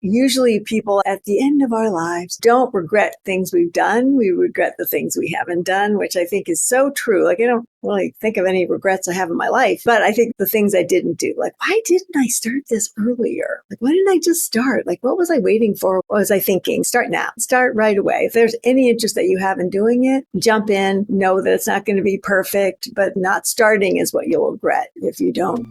usually people at the end of our lives don't regret things we've done. We regret the things we haven't done, which I think is so true. Like, I don't really think of any regrets I have in my life, but I think the things I didn't do, like, why didn't I start this earlier? Like, why didn't I just start? Like, what was I waiting for? What was I thinking? Start now. Start right away. If there's any interest that you have in doing it, jump in, know that it's not going to be perfect, but not starting is what you'll regret if you don't.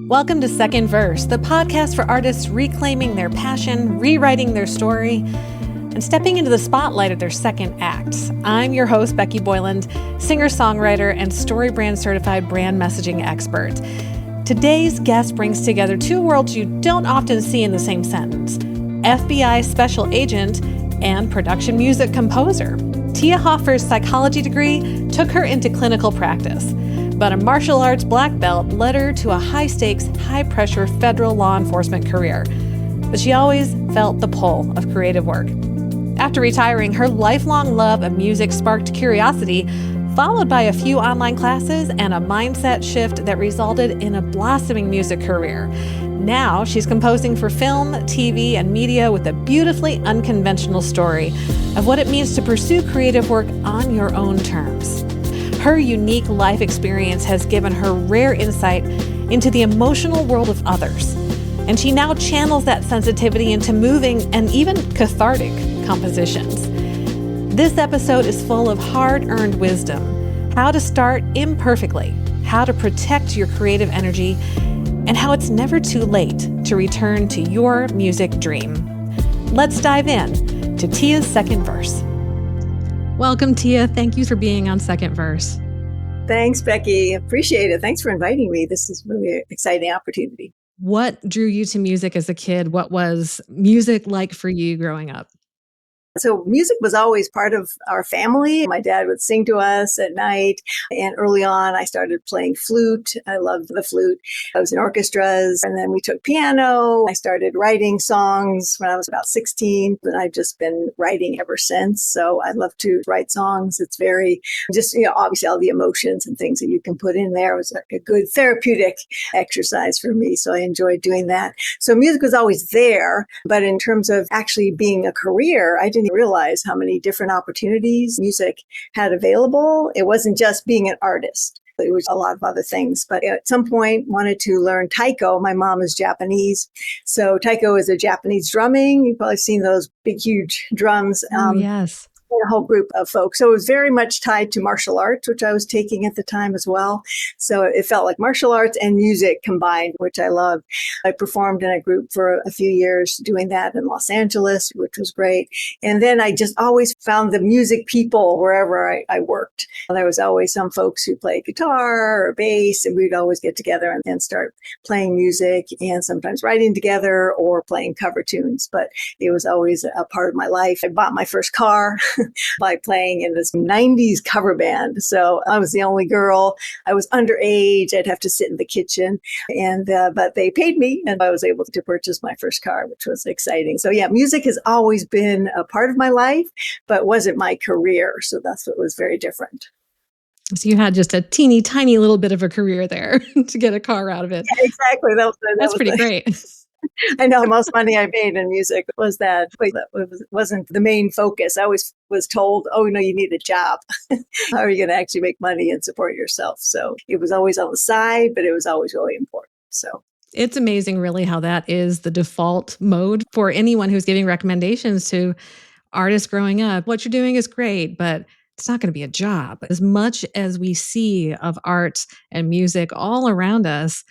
Welcome to Second Verse, the podcast for artists reclaiming their passion, rewriting their story, and stepping into the spotlight of their second acts. I'm your host, Becky Boyland, singer-songwriter and StoryBrand certified brand messaging expert. Today's guest brings together two worlds you don't often see in the same sentence: FBI special agent and production music composer. Tia Hoffer's psychology degree took her into clinical practice, but a martial arts black belt led her to a high-stakes, high-pressure federal law enforcement career. But she always felt the pull of creative work. After retiring, her lifelong love of music sparked curiosity, followed by a few online classes and a mindset shift that resulted in a blossoming music career. Now she's composing for film, TV, and media with a beautifully unconventional story of what it means to pursue creative work on your own terms. Her unique life experience has given her rare insight into the emotional world of others, and she now channels that sensitivity into moving and even cathartic compositions. This episode is full of hard-earned wisdom, how to start imperfectly, how to protect your creative energy, and how it's never too late to return to your music dream. Let's dive in to Tia's Second Verse. Welcome, Tia. Thank you for being on Second Verse. Thanks, Becky. Appreciate it. Thanks for inviting me. This is really an exciting opportunity. What drew you to music as a kid? What was music like for you growing up? So music was always part of our family. My dad would sing to us at night. And early on, I started playing flute. I loved the flute. I was in orchestras. And then we took piano. I started writing songs when I was about 16. And I've just been writing ever since. So I love to write songs. It's very just, obviously all the emotions and things that you can put in there was a good therapeutic exercise for me. So I enjoyed doing that. So music was always there. But in terms of actually being a career, I didn't realize how many different opportunities music had available. It wasn't just being an artist. It was a lot of other things. But at some point, wanted to learn taiko. My mom is Japanese. So taiko is a Japanese drumming. You've probably seen those big, huge drums. Yes. A whole group of folks. So it was very much tied to martial arts, which I was taking at the time as well. So it felt like martial arts and music combined, which I loved. I performed in a group for a few years doing that in Los Angeles, which was great. And then I just always found the music people wherever I worked. There was always some folks who played guitar or bass, and we'd always get together and start playing music and sometimes writing together or playing cover tunes. But it was always a part of my life. I bought my first car by playing in this 90s cover band. So I was the only girl. I was underage. I'd have to sit in the kitchen, but they paid me and I was able to purchase my first car, which was exciting. So yeah, music has always been a part of my life, but wasn't my career. So that's what was very different. So you had just a teeny tiny little bit of a career there to get a car out of it. Yeah, exactly. That's pretty great. I know the most money I made in music was that, but that wasn't the main focus. I always was told, oh, no, you need a job. How are you going to actually make money and support yourself? So it was always on the side, but it was always really important. So it's amazing really how that is the default mode for anyone who's giving recommendations to artists growing up. What you're doing is great, but it's not going to be a job. As much as we see of art and music all around us,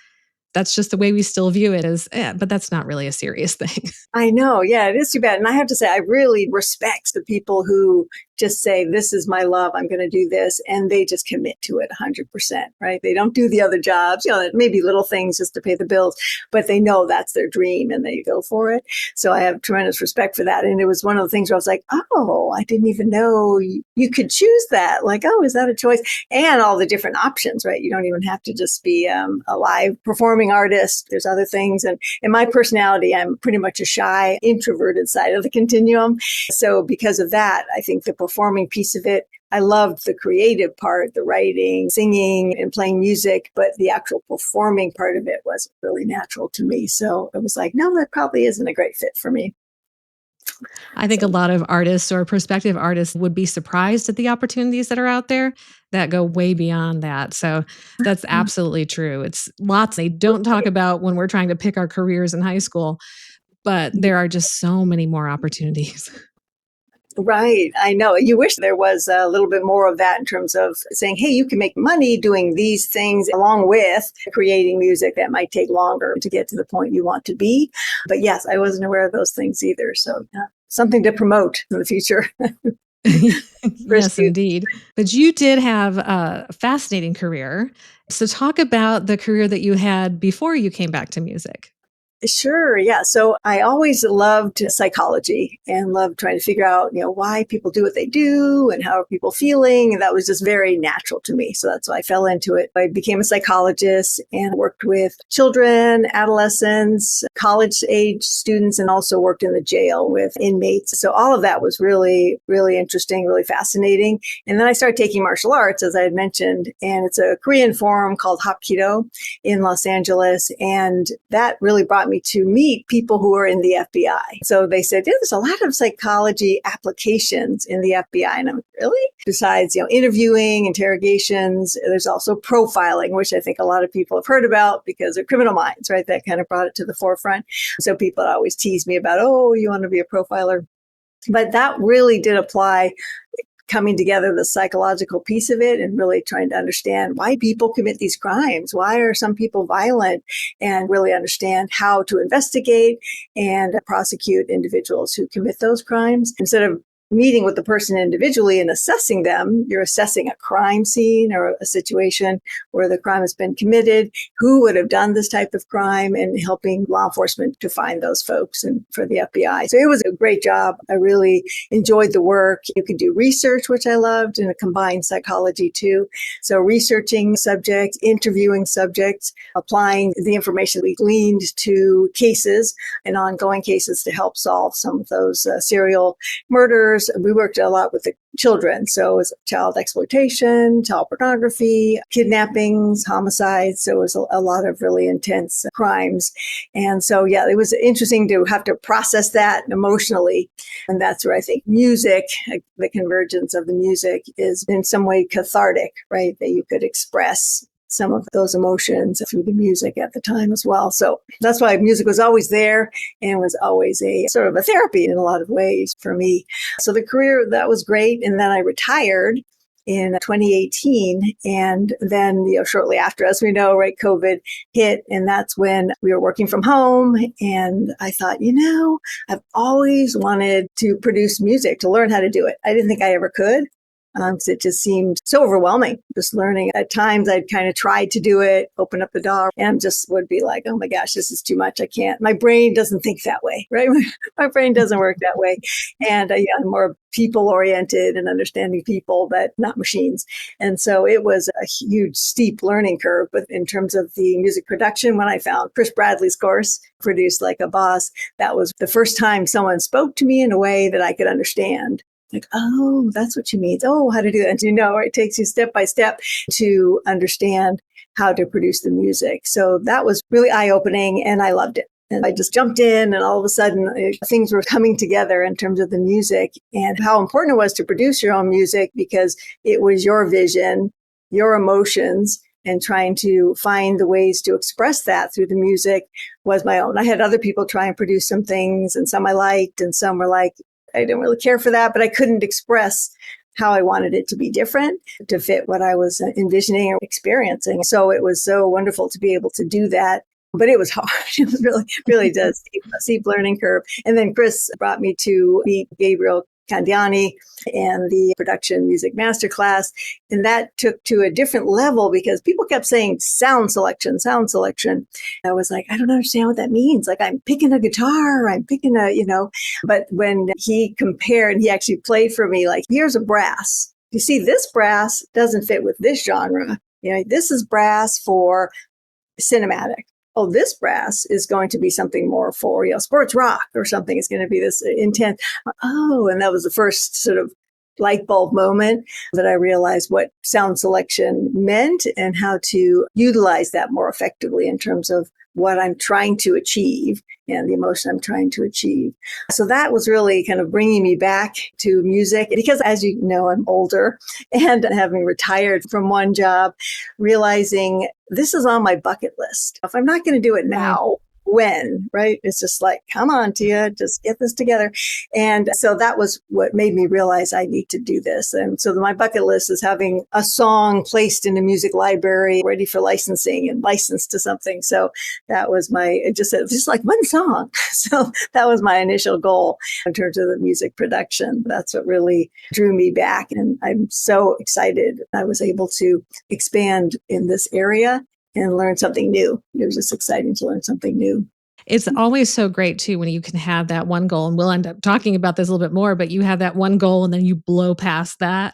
that's just the way we still view it as, but that's not really a serious thing. I know. Yeah, it is too bad. And I have to say, I really respect the people who just say, this is my love, I'm going to do this. And they just commit to it 100%, right? They don't do the other jobs, maybe little things just to pay the bills, but they know that's their dream and they go for it. So I have tremendous respect for that. And it was one of the things where I was like, oh, I didn't even know you could choose that. Like, oh, is that a choice? And all the different options, right? You don't even have to just be a live performing artist. There's other things. And in my personality, I'm pretty much a shy, introverted side of the continuum. So because of that, I think the performing piece of it. I loved the creative part, the writing, singing, and playing music, but the actual performing part of it wasn't really natural to me. So it was like, no, that probably isn't a great fit for me. I think a lot of artists or prospective artists would be surprised at the opportunities that are out there that go way beyond that. So that's absolutely true. It's lots they don't talk about when we're trying to pick our careers in high school, but there are just so many more opportunities. Right. I know. You wish there was a little bit more of that in terms of saying, hey, you can make money doing these things along with creating music that might take longer to get to the point you want to be. But yes, I wasn't aware of those things either. So something to promote in the future. Yes, indeed. But you did have a fascinating career. So talk about the career that you had before you came back to music. Sure. Yeah. So I always loved psychology and loved trying to figure out, why people do what they do and how are people feeling. And that was just very natural to me. So that's why I fell into it. I became a psychologist and worked with children, adolescents, college age students, and also worked in the jail with inmates. So all of that was really, really interesting, really fascinating. And then I started taking martial arts, as I had mentioned, and it's a Korean form called Hapkido in Los Angeles. And that really brought me to meet people who are in the FBI. So they said, there's a lot of psychology applications in the FBI. And I'm really? Besides, interviewing, interrogations, there's also profiling, which I think a lot of people have heard about because of Criminal Minds, right? That kind of brought it to the forefront. So people always tease me about, oh, you want to be a profiler? But that really did apply, coming together the psychological piece of it and really trying to understand why people commit these crimes. Why are some people violent? And really understand how to investigate and prosecute individuals who commit those crimes. Instead of meeting with the person individually and assessing them, you're assessing a crime scene or a situation where the crime has been committed, who would have done this type of crime, and helping law enforcement to find those folks and for the FBI. So it was a great job. I really enjoyed the work. You could do research, which I loved, and a combined psychology too. So researching subjects, interviewing subjects, applying the information we gleaned to cases and ongoing cases to help solve some of those serial murders. We worked a lot with the children. So it was child exploitation, child pornography, kidnappings, homicides. So it was a lot of really intense crimes. And so, it was interesting to have to process that emotionally. And that's where I think music, the convergence of the music, is in some way cathartic, right? That you could express some of those emotions through the music at the time as well. So that's why music was always there and was always a sort of a therapy in a lot of ways for me. So the career, that was great. And then I retired in 2018. And then, shortly after, as we know, right, COVID hit. And that's when we were working from home. And I thought, I've always wanted to produce music, to learn how to do it. I didn't think I ever could. Because it just seemed so overwhelming, just learning. At times I'd kind of tried to do it, open up the DAW, and just would be like, oh my gosh, this is too much. I can't. My brain doesn't think that way, right? My brain doesn't work that way. And I'm more people oriented and understanding people, but not machines. And so it was a huge, steep learning curve. But in terms of the music production, when I found Chris Bradley's course, Produced Like a Boss, that was the first time someone spoke to me in a way that I could understand. Like, oh, that's what you mean. Oh, how to do that. And it takes you step by step to understand how to produce the music. So that was really eye-opening and I loved it. And I just jumped in and all of a sudden things were coming together in terms of the music and how important it was to produce your own music because it was your vision, your emotions, and trying to find the ways to express that through the music was my own. I had other people try and produce some things and some I liked and some were like, I didn't really care for that, but I couldn't express how I wanted it to be different to fit what I was envisioning or experiencing. So it was so wonderful to be able to do that. But it was hard. It was really, really a steep learning curve. And then Chris brought me to meet Gabriel Candiani and the production music masterclass. And that took to a different level because people kept saying sound selection, sound selection. I was like, I don't understand what that means. Like I'm picking a guitar, I'm picking but when he compared, he actually played for me like, here's a brass. You see, this brass doesn't fit with this genre. This is brass for cinematic. Oh, this brass is going to be something more for, sports rock or something. It's going to be this intense. Oh, and that was the first sort of light bulb moment that I realized what sound selection meant and how to utilize that more effectively in terms of what I'm trying to achieve and the emotion I'm trying to achieve. So that was really kind of bringing me back to music because, as you know, I'm older and having retired from one job, realizing this is on my bucket list. If I'm not going to do it now, when, right? It's just like, come on, Tia, just get this together. And so that was what made me realize I need to do this. And so my bucket list is having a song placed in a music library, ready for licensing and licensed to something. So that was just like one song. So that was my initial goal in terms of the music production. That's what really drew me back. And I'm so excited I was able to expand in this area and learn something new. It was just exciting to learn something new. It's always so great too when you can have that one goal, and we'll end up talking about this a little bit more, but you have that one goal and then you blow past that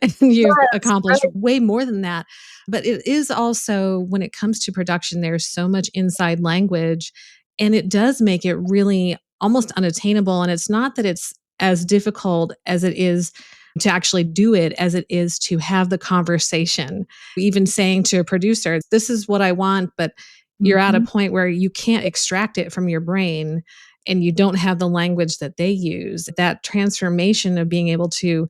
and you've accomplished way more than that. But it is also, when it comes to production, there's so much inside language and it does make it really almost unattainable. And it's not that it's as difficult as it is to actually do it as it is to have the conversation. Even saying to a producer, this is what I want, but you're at a point where you can't extract it from your brain and you don't have the language that they use. That transformation of being able to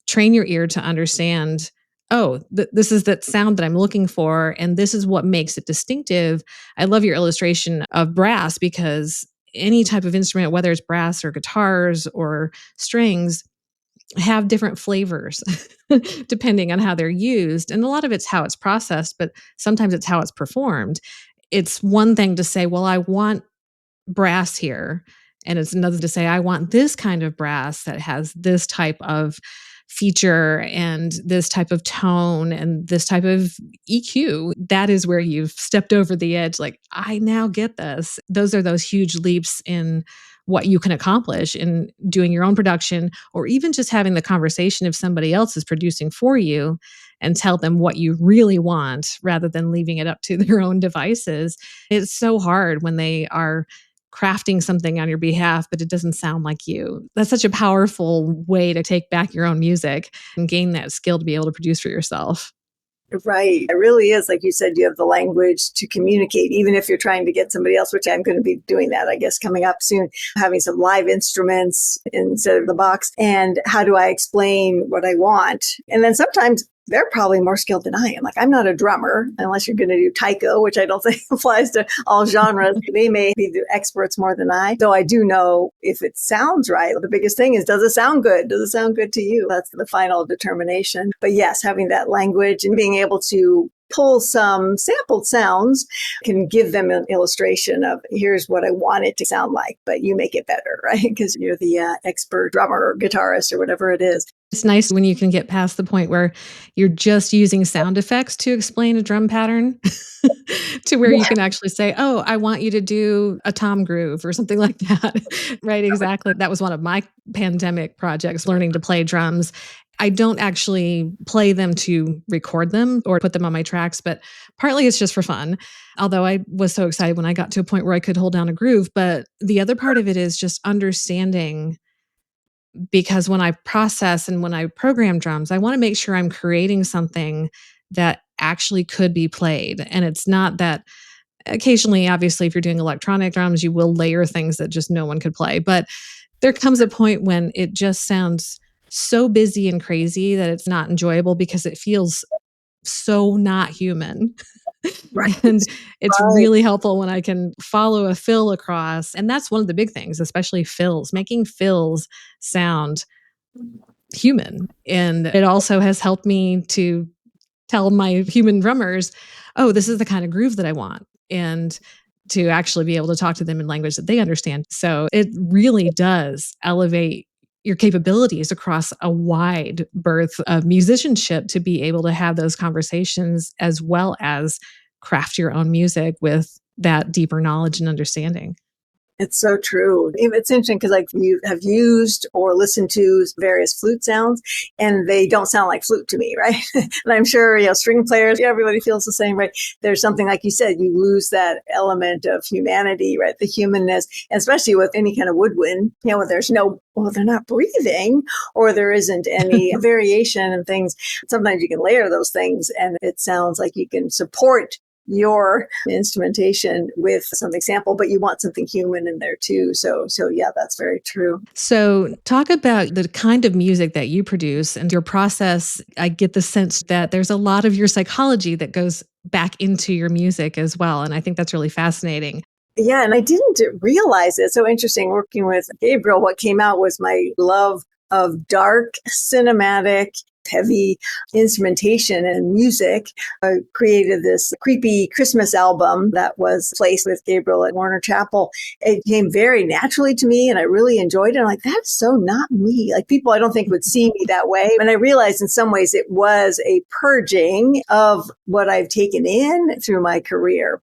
train your ear to understand, this is that sound that I'm looking for, and this is what makes it distinctive. I love your illustration of brass because any type of instrument, whether it's brass or guitars or strings, have different flavors depending on how they're used. And a lot of it's how it's processed, but sometimes it's how it's performed. It's one thing to say, well, I want brass here. And it's another to say, I want this kind of brass that has this type of feature and this type of tone and this type of EQ. That is where you've stepped over the edge. Like, I now get this. Those are those huge leaps in what you can accomplish in doing your own production, or even just having the conversation if somebody else is producing for you and tell them what you really want rather than leaving it up to their own devices. It's so hard when they are crafting something on your behalf, but it doesn't sound like you. That's such a powerful way to take back your own music and gain that skill to be able to produce for yourself. Right. It really is. Like you said, you have the language to communicate, even if you're trying to get somebody else, which I'm going to be doing that, I guess, coming up soon, having some live instruments instead of the box. And how do I explain what I want? And then sometimes they're probably more skilled than I am. Like, I'm not a drummer unless you're going to do taiko, which I don't think applies to all genres. They may be the experts more than I, though I do know if it sounds right. The biggest thing is, does it sound good? Does it sound good to you? That's the final determination. But yes, having that language and being able to pull some sampled sounds can give them an illustration of, here's what I want it to sound like, but you make it better, right? Because you're the expert drummer or guitarist or whatever it is. It's nice when you can get past the point where you're just using sound effects to explain a drum pattern to where you can actually say, oh, I want you to do a tom groove or something like that. Right, exactly. That was one of my pandemic projects, learning to play drums. I don't actually play them to record them or put them on my tracks, but partly it's just for fun. Although I was so excited when I got to a point where I could hold down a groove. But the other part of it is just understanding, because when I process and when I program drums, I want to make sure I'm creating something that actually could be played. And it's not that occasionally, obviously, if you're doing electronic drums, you will layer things that just no one could play. But there comes a point when it just sounds so busy and crazy that it's not enjoyable because it feels so not human. Right. And it's really helpful when I can follow a fill across. And that's one of the big things, especially fills, making fills sound human. And it also has helped me to tell my human drummers, oh, this is the kind of groove that I want. And to actually be able to talk to them in language that they understand. So it really does elevate your capabilities across a wide berth of musicianship to be able to have those conversations as well as craft your own music with that deeper knowledge and understanding. It's so true. It's interesting because like you have used or listened to various flute sounds and they don't sound like flute to me, right? And I'm sure, string players, everybody feels the same, right? There's something like you said, you lose that element of humanity, right? The humanness, especially with any kind of woodwind, where there's they're not breathing or there isn't any variation and things. Sometimes you can layer those things and it sounds like you can support your instrumentation with something sample, but you want something human in there too. So yeah, that's very true. So talk about the kind of music that you produce and your process. I get the sense that there's a lot of your psychology that goes back into your music as well. And I think that's really fascinating. Yeah, and I didn't realize it. So interesting working with Gabriel. What came out was my love of dark, cinematic, heavy instrumentation and music. I created this creepy Christmas album that was placed with Gabriel at Warner Chapel. It came very naturally to me and I really enjoyed it. I'm like, that's so not me. Like people I don't think would see me that way. And I realized in some ways it was a purging of what I've taken in through my career.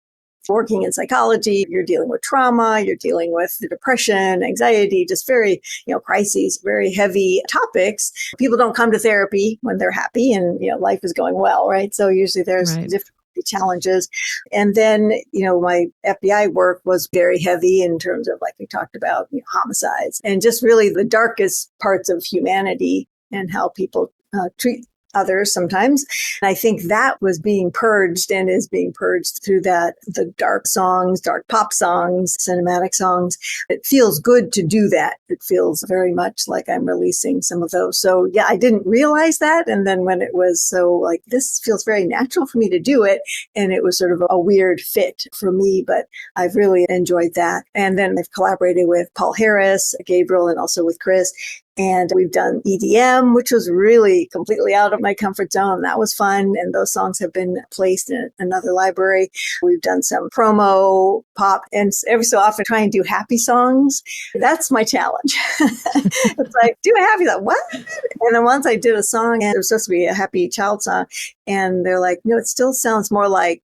Working in psychology, you're dealing with trauma, you're dealing with depression, anxiety, just very, crises, very heavy topics. People don't come to therapy when they're happy and, life is going well, right? So usually there's different challenges. And then, my FBI work was very heavy in terms of, like we talked about, homicides and just really the darkest parts of humanity and how people treat others sometimes. And I think that was being purged and is being purged through the dark songs, dark pop songs, cinematic songs. It feels good to do that. It feels very much like I'm releasing some of those. So yeah, I didn't realize that. And then when it was so like, this feels very natural for me to do it. And it was sort of a weird fit for me, but I've really enjoyed that. And then I've collaborated with Paul Harris, Gabriel, and also with Chris. And we've done EDM, which was really completely out of my comfort zone. That was fun. And those songs have been placed in another library. We've done some promo pop and every so often try and do happy songs. That's my challenge. It's like, do a happy song. What? And then once I did a song and it was supposed to be a happy child song. And they're like, no, it still sounds more like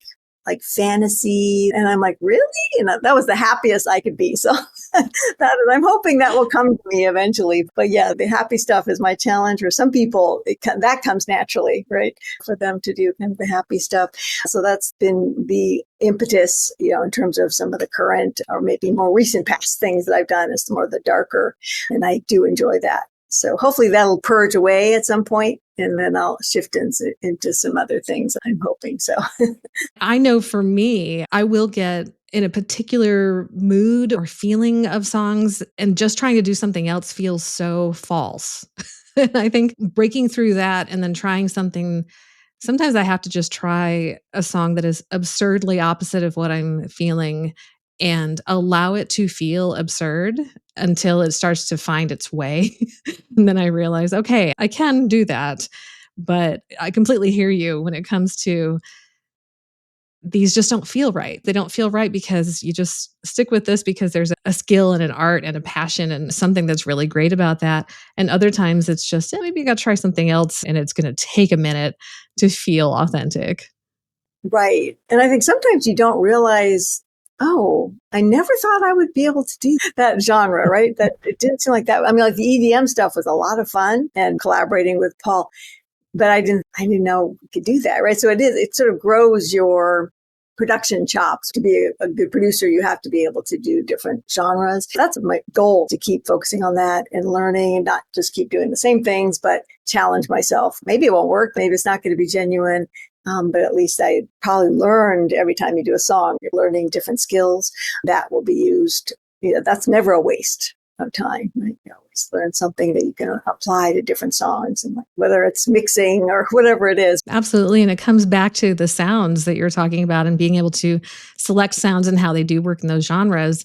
fantasy. And I'm like, really? And that was the happiest I could be. So I'm hoping that will come to me eventually. But yeah, the happy stuff is my challenge. For some people, that comes naturally, right? For them to do kind of the happy stuff. So that's been the impetus, in terms of some of the current or maybe more recent past things that I've done is more the darker. And I do enjoy that. So hopefully that'll purge away at some point, and then I'll shift into some other things. I'm hoping so. I know for me, I will get in a particular mood or feeling of songs, and just trying to do something else feels so false. And I think breaking through that and then trying something, sometimes I have to just try a song that is absurdly opposite of what I'm feeling and allow it to feel absurd until it starts to find its way. And then I realize, okay, I can do that. But I completely hear you when it comes to these just don't feel right. They don't feel right because you just stick with this because there's a skill and an art and a passion and something that's really great about that. And other times it's just, maybe you got to try something else and it's going to take a minute to feel authentic. Right. And I think sometimes you don't realize, oh, I never thought I would be able to do that genre, right? That it didn't seem like that. I mean, like the EDM stuff was a lot of fun and collaborating with Paul, but I didn't know we could do that, right? So it sort of grows your production chops. To be a good producer, you have to be able to do different genres. That's my goal, to keep focusing on that and learning and not just keep doing the same things, but challenge myself. Maybe it won't work. Maybe it's not going to be genuine. But at least I probably learned every time you do a song, you're learning different skills that will be used. That's never a waste of time. Right? You always learn something that you can apply to different songs, and whether it's mixing or whatever it is. Absolutely. And it comes back to the sounds that you're talking about and being able to select sounds and how they do work in those genres.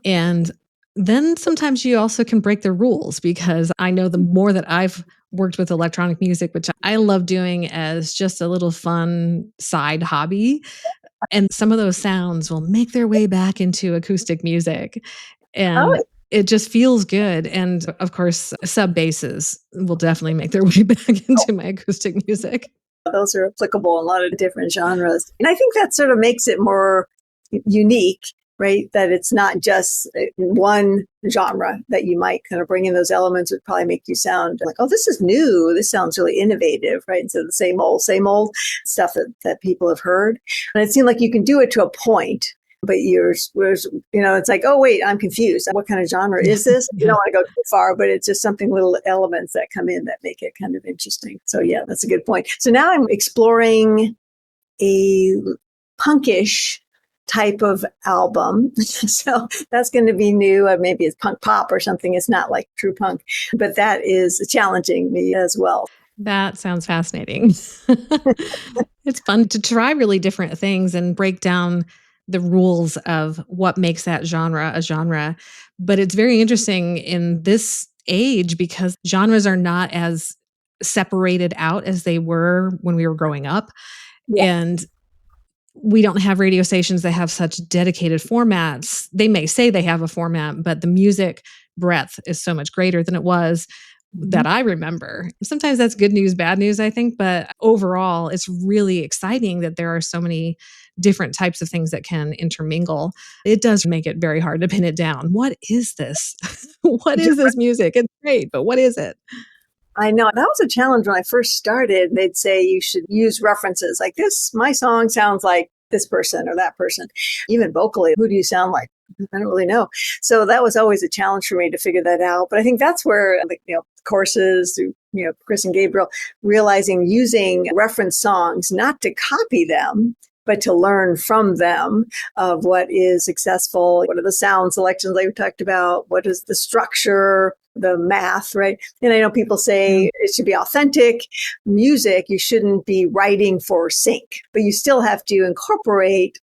And then sometimes you also can break the rules, because I know the more that I've worked with electronic music, which I love doing as just a little fun side hobby, and some of those sounds will make their way back into acoustic music. And it just feels good. And of course, sub basses will definitely make their way back into my acoustic music. Those are applicable in a lot of different genres. And I think that sort of makes it more unique. right? That it's not just one genre that you might kind of bring in. Those elements would probably make you sound like, oh, this is new. This sounds really innovative, right? Instead of the same old stuff that people have heard. And it seemed like you can do it to a point. But it's like, oh, wait, I'm confused. What kind of genre is this? You don't want to go too far, but it's just something, little elements that come in that make it kind of interesting. So yeah, that's a good point. So now I'm exploring a punkish type of album. So that's going to be new. Maybe it's punk pop or something. It's not like true punk, but that is challenging me as well. That sounds fascinating. It's fun to try really different things and break down the rules of what makes that genre a genre. But it's very interesting in this age because genres are not as separated out as they were when we were growing up. Yeah. And we don't have radio stations that have such dedicated formats. They may say they have a format, but the music breadth is so much greater than it was that I remember. Sometimes that's good news, bad news, I think. But overall, it's really exciting that there are so many different types of things that can intermingle. It does make it very hard to pin it down. What is this? What is this music? It's great, but what is it? I know that was a challenge when I first started. They'd say you should use references like this. My song sounds like this person or that person. Even vocally, who do you sound like? I don't really know. So that was always a challenge for me to figure that out. But I think that's where, courses, Chris and Gabriel, realizing using reference songs, not to copy them, but to learn from them of what is successful. What are the sound selections like we talked about? What is the structure, the math, right? And I know people say it should be authentic music. You shouldn't be writing for sync, but you still have to incorporate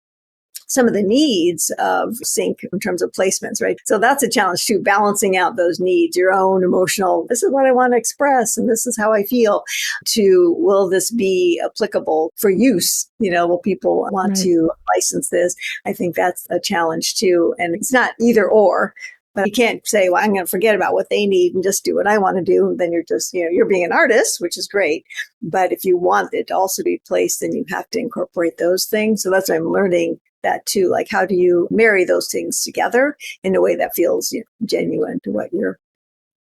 some of the needs of sync in terms of placements, right? So that's a challenge too, balancing out those needs, your own emotional, this is what I want to express and this is how I feel, to will this be applicable for use? Will people want to license this? I think that's a challenge too. And it's not either or. But you can't say, well, I'm going to forget about what they need and just do what I want to do. And then you're just, you're being an artist, which is great. But if you want it to also be placed, then you have to incorporate those things. So that's what I'm learning that too. Like, how do you marry those things together in a way that feels genuine to what you're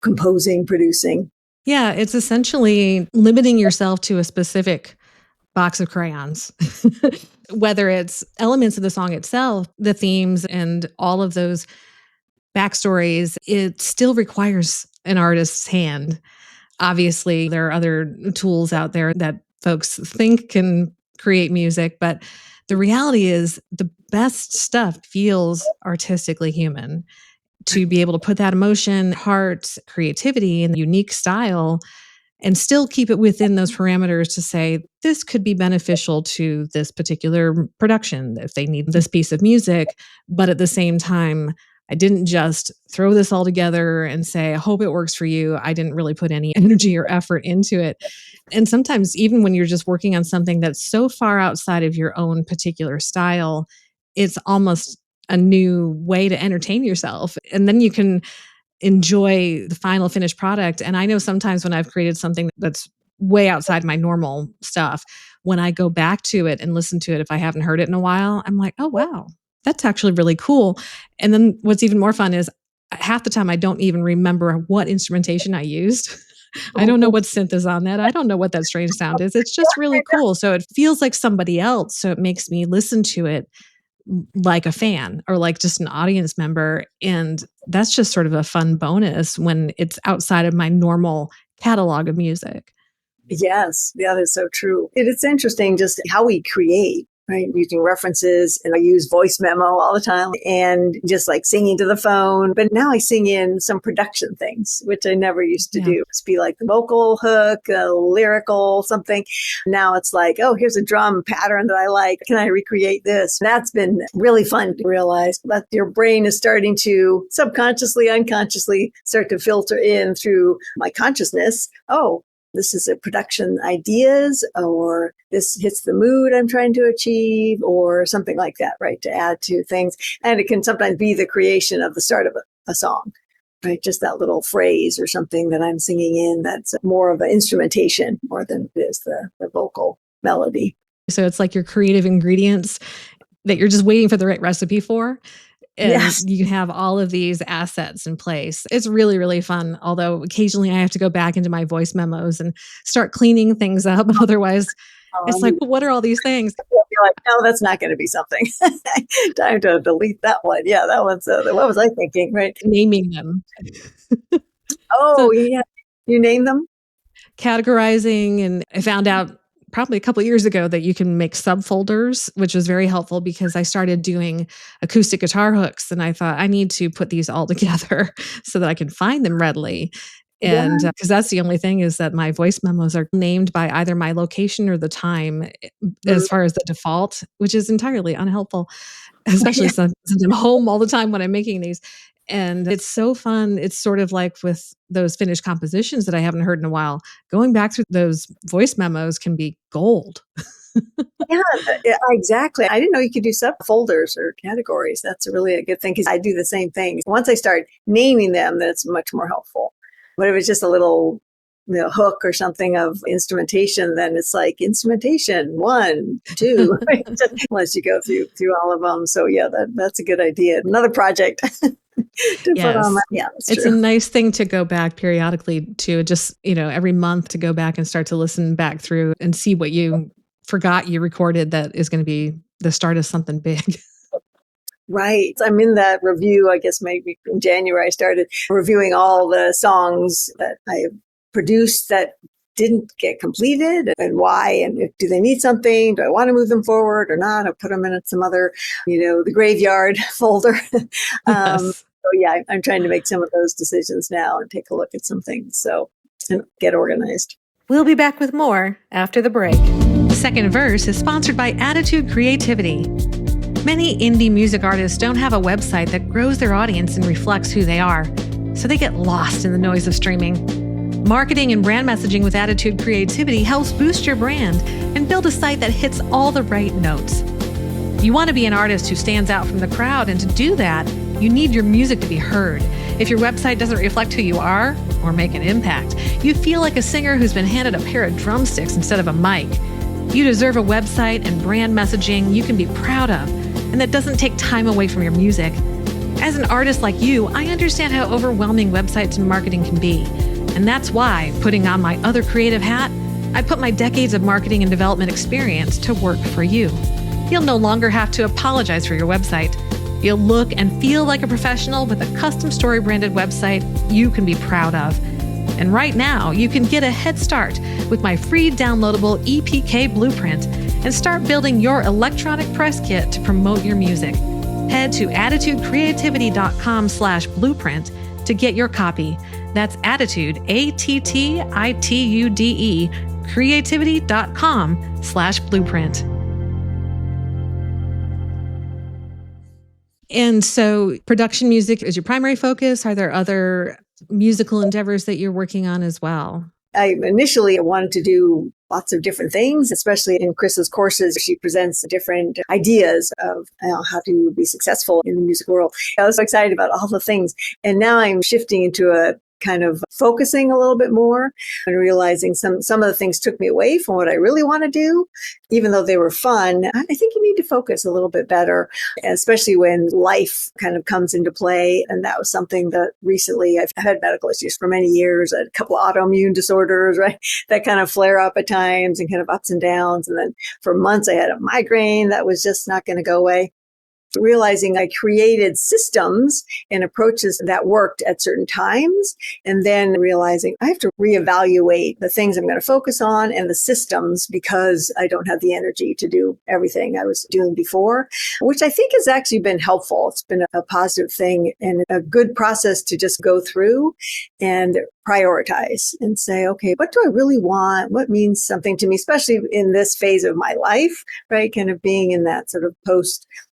composing, producing? Yeah, it's essentially limiting yourself to a specific box of crayons, whether it's elements of the song itself, the themes and all of those backstories. It still requires an artist's hand. Obviously, there are other tools out there that folks think can create music, but the reality is the best stuff feels artistically human. To be able to put that emotion, heart, creativity, and unique style and still keep it within those parameters to say, this could be beneficial to this particular production if they need this piece of music. But at the same time, I didn't just throw this all together and say, I hope it works for you. I didn't really put any energy or effort into it. And sometimes even when you're just working on something that's so far outside of your own particular style, it's almost a new way to entertain yourself. And then you can enjoy the final finished product. And I know sometimes when I've created something that's way outside my normal stuff, when I go back to it and listen to it, if I haven't heard it in a while, I'm like, oh, wow, that's actually really cool. And then what's even more fun is half the time I don't even remember what instrumentation I used. I don't know what synth is on that. I don't know what that strange sound is. It's just really cool. So it feels like somebody else. So it makes me listen to it like a fan or like just an audience member. And that's just sort of a fun bonus when it's outside of my normal catalog of music. Yes, that is so true. It's interesting just how we create, right? Using references, and I use voice memo all the time and just like singing to the phone. But now I sing in some production things, which I never used to do. It's be like the vocal hook, lyrical something. Now it's like, oh, here's a drum pattern that I like. Can I recreate this? That's been really fun to realize that your brain is starting to subconsciously, unconsciously start to filter in through my consciousness. Oh, this is a production ideas, or this hits the mood I'm trying to achieve, or something like that, right? To add to things. And it can sometimes be the creation of the start of a song, right? Just that little phrase or something that I'm singing in that's more of an instrumentation more than it is the vocal melody. So it's like your creative ingredients that you're just waiting for the right recipe for. And Yes. you have all of these assets in place. It's really, really fun. Although occasionally I have to go back into my voice memos and start cleaning things up. Otherwise, it's like, well, what are all these things? You're like, no, that's not going to be something. Time to delete that one. Yeah, that one's, what was I thinking, right? Naming them. Oh, yeah. You name them? Categorizing. And I found out probably a couple of years ago that you can make subfolders, which was very helpful because I started doing acoustic guitar hooks and I thought I need to put these all together so that I can find them readily. And because that's the only thing is that my voice memos are named by either my location or the time as far as the default, which is entirely unhelpful, especially since I'm home all the time when I'm making these. And it's so fun. It's sort of like with those finished compositions that I haven't heard in a while. Going back through those voice memos can be gold. Yeah, exactly. I didn't know you could do subfolders or categories. That's really a good thing because I do the same thing. Once I start naming them, then it's much more helpful. But if it's just a little hook or something of instrumentation, then it's like instrumentation 1, 2, unless you go through all of them. So yeah, that's a good idea. Another project to put on. Yeah, it's true. A nice thing to go back periodically to just, every month to go back and start to listen back through and see what you forgot you recorded that is going to be the start of something big. Right. I'm in that review, I guess maybe in January, I started reviewing all the songs that I produced that didn't get completed and why, and do they need something? Do I want to move them forward or not? I'll put them in some other, the graveyard folder. So yeah, I'm trying to make some of those decisions now and take a look at some things. So and get organized. We'll be back with more after the break. Second Verse is sponsored by Attitude Creativity. Many indie music artists don't have a website that grows their audience and reflects who they are, so they get lost in the noise of streaming. Marketing and brand messaging with Attitude Creativity helps boost your brand and build a site that hits all the right notes. You want to be an artist who stands out from the crowd, and to do that, you need your music to be heard. If your website doesn't reflect who you are or make an impact, you feel like a singer who's been handed a pair of drumsticks instead of a mic. You deserve a website and brand messaging you can be proud of, and that doesn't take time away from your music. As an artist like you, I understand how overwhelming websites and marketing can be. And that's why, putting on my other creative hat, I put my decades of marketing and development experience to work for you. You'll no longer have to apologize for your website. You'll look and feel like a professional with a custom story branded website you can be proud of. And right now, you can get a head start with my free downloadable EPK blueprint and start building your electronic press kit to promote your music. Head to attitudecreativity.com/blueprint to get your copy. That's Attitude, ATTITUDE, creativity.com/blueprint. And so production music is your primary focus. Are there other musical endeavors that you're working on as well? I initially wanted to do lots of different things, especially in Chris's courses. She presents different ideas of how to be successful in the music world. I was so excited about all the things. And now I'm shifting into a kind of focusing a little bit more and realizing some of the things took me away from what I really want to do, even though they were fun. I think you need to focus a little bit better, especially when life kind of comes into play. And that was something that recently I've had medical issues for many years, a couple of autoimmune disorders, right? That kind of flare up at times and kind of ups and downs. And then for months I had a migraine that was just not going to go away. Realizing I created systems and approaches that worked at certain times, and then realizing I have to reevaluate the things I'm going to focus on and the systems because I don't have the energy to do everything I was doing before, which I think has actually been helpful. It's been a positive thing and a good process to just go through and prioritize and say, okay, what do I really want? What means something to me, especially in this phase of my life, right? Kind of being in that sort of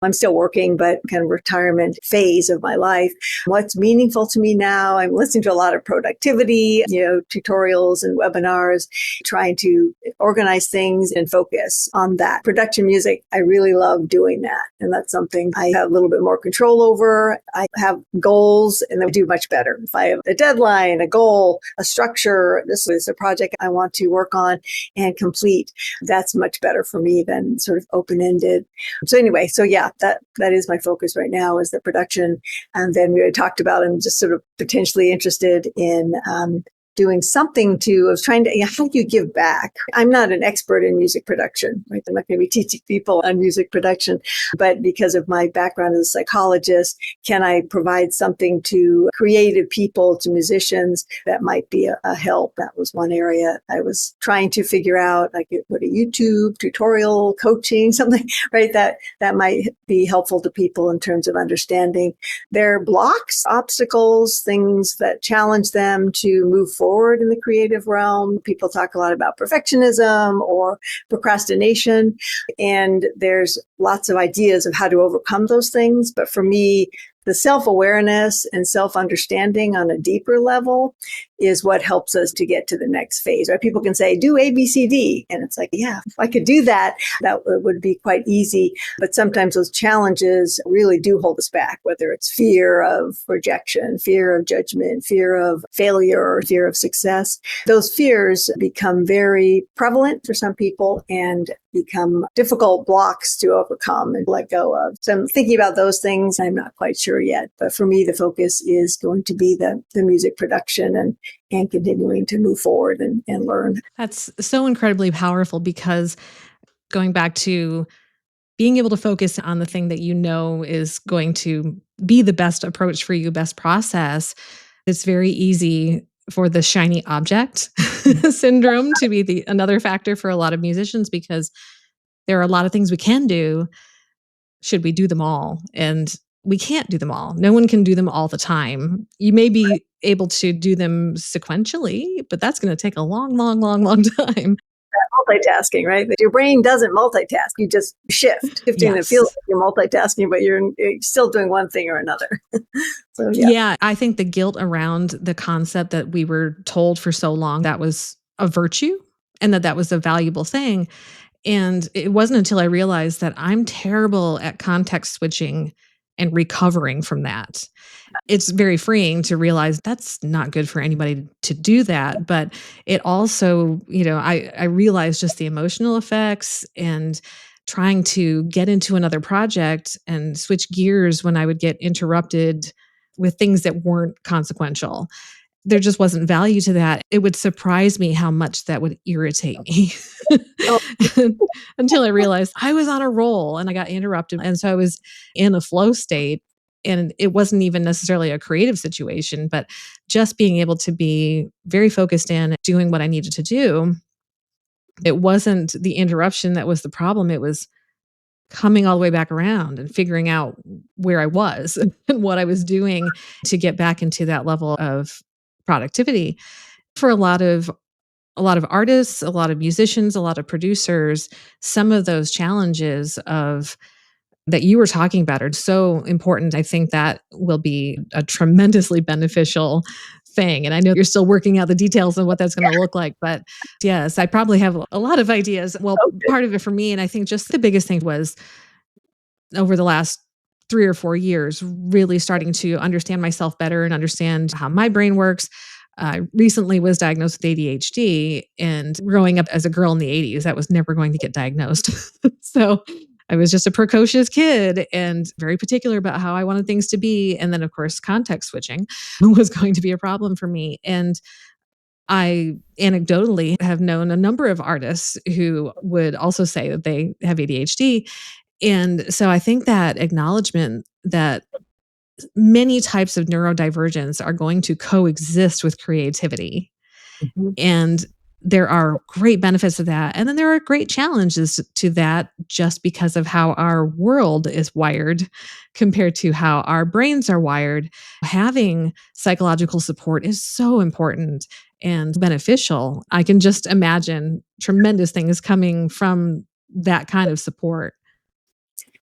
I'm still working, but kind of retirement phase of my life. What's meaningful to me now? I'm listening to a lot of productivity, tutorials and webinars, trying to organize things and focus on that. Production music, I really love doing that. And that's something I have a little bit more control over. I have goals and I do much better. If I have a deadline, a goal, schedule, a structure. This is a project I want to work on and complete. That's much better for me than sort of open-ended. So anyway, so yeah, that is my focus right now, is the production. And then we had talked about, I'm just sort of potentially interested in doing something I was trying to, how do you give back? I'm not an expert in music production, right? I'm not going to be teaching people on music production, but because of my background as a psychologist, can I provide something to creative people, to musicians that might be a help? That was one area I was trying to figure out, like what a YouTube tutorial, coaching, something, right? That might be helpful to people in terms of understanding their blocks, obstacles, things that challenge them to move forward in the creative realm. People talk a lot about perfectionism or procrastination, and there's lots of ideas of how to overcome those things. But for me, the self-awareness and self-understanding on a deeper level is what helps us to get to the next phase. Right? People can say, do A, B, C, D. And it's like, yeah, if I could do that, that would be quite easy. But sometimes those challenges really do hold us back, whether it's fear of rejection, fear of judgment, fear of failure, or fear of success. Those fears become very prevalent for some people and become difficult blocks to overcome and let go of. So I'm thinking about those things. I'm not quite sure yet. But for me, the focus is going to be the music production and continuing to move forward and learn. That's so incredibly powerful, because going back to being able to focus on the thing that you know is going to be the best approach for you, best process, it's very easy for the shiny object syndrome to be another factor for a lot of musicians, because there are a lot of things we can do. Should we do them all? And we can't do them all. No one can do them all the time. You may be able to do them sequentially, but that's going to take a long, long, long, long time. Multitasking, right? Your brain doesn't multitask. You just shifting. It feels like you're multitasking, but you're still doing one thing or another. So, yeah, I think the guilt around the concept that we were told for so long that was a virtue and that was a valuable thing. And it wasn't until I realized that I'm terrible at context switching and recovering from that. It's very freeing to realize that's not good for anybody to do that. But it also, I realized just the emotional effects and trying to get into another project and switch gears when I would get interrupted with things that weren't consequential. There just wasn't value to that. It would surprise me how much that would irritate me until I realized I was on a roll and I got interrupted. And so I was in a flow state, and it wasn't even necessarily a creative situation, but just being able to be very focused in doing what I needed to do. It wasn't the interruption that was the problem. It was coming all the way back around and figuring out where I was and what I was doing to get back into that level of productivity. For a lot of artists, a lot of musicians, a lot of producers, some of those challenges that you were talking about are so important. I think that will be a tremendously beneficial thing. And I know you're still working out the details of what that's going to look like. But yes, I probably have a lot of ideas. Well, part of it for me, and I think just the biggest thing was over the last 3 or 4 years, really starting to understand myself better and understand how my brain works. I recently was diagnosed with ADHD, and growing up as a girl in the 80s, that was never going to get diagnosed. So I was just a precocious kid and very particular about how I wanted things to be. And then, of course, context switching was going to be a problem for me. And I anecdotally have known a number of artists who would also say that they have ADHD. And so I think that acknowledgement that many types of neurodivergence are going to coexist with creativity. Mm-hmm. And there are great benefits of that. And then there are great challenges to that just because of how our world is wired compared to how our brains are wired. Having psychological support is so important and beneficial. I can just imagine tremendous things coming from that kind of support.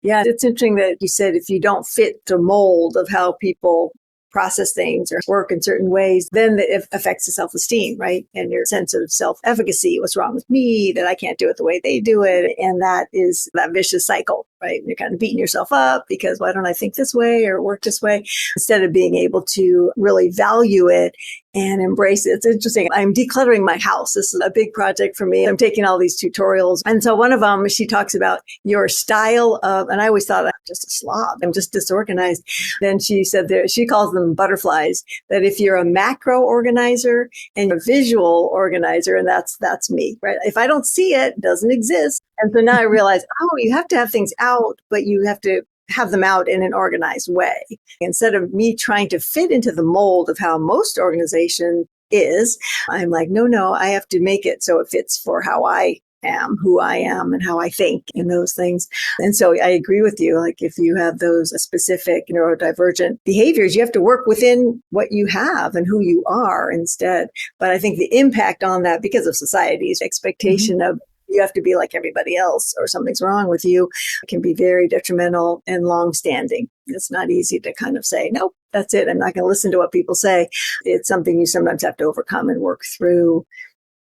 Yeah, it's interesting that you said if you don't fit the mold of how people process things or work in certain ways, then it affects the self-esteem, right? And your sense of self-efficacy. What's wrong with me that I can't do it the way they do it? And that is that vicious cycle. right? You're kind of beating yourself up because why don't I think this way or work this way? Instead of being able to really value it and embrace it. It's interesting. I'm decluttering my house. This is a big project for me. I'm taking all these tutorials. And so one of them, she talks about your style of, and I always thought I'm just a slob. I'm just disorganized. Then she said there, she calls them butterflies, that if you're a macro organizer and a visual organizer, and that's me, right? If I don't see it, it doesn't exist. And so now I realize, oh, you have to have things out, but you have to have them out in an organized way. Instead of me trying to fit into the mold of how most organization is, I'm like, no, I have to make it so it fits for how I am, who I am, and how I think and those things. And so I agree with you. Like if you have those specific neurodivergent behaviors, you have to work within what you have and who you are instead. But I think the impact on that, because of society's expectation of you have to be like everybody else or something's wrong with you, can be very detrimental and long-standing. It's not easy to kind of say, nope, that's it. I'm not going to listen to what people say. It's something you sometimes have to overcome and work through,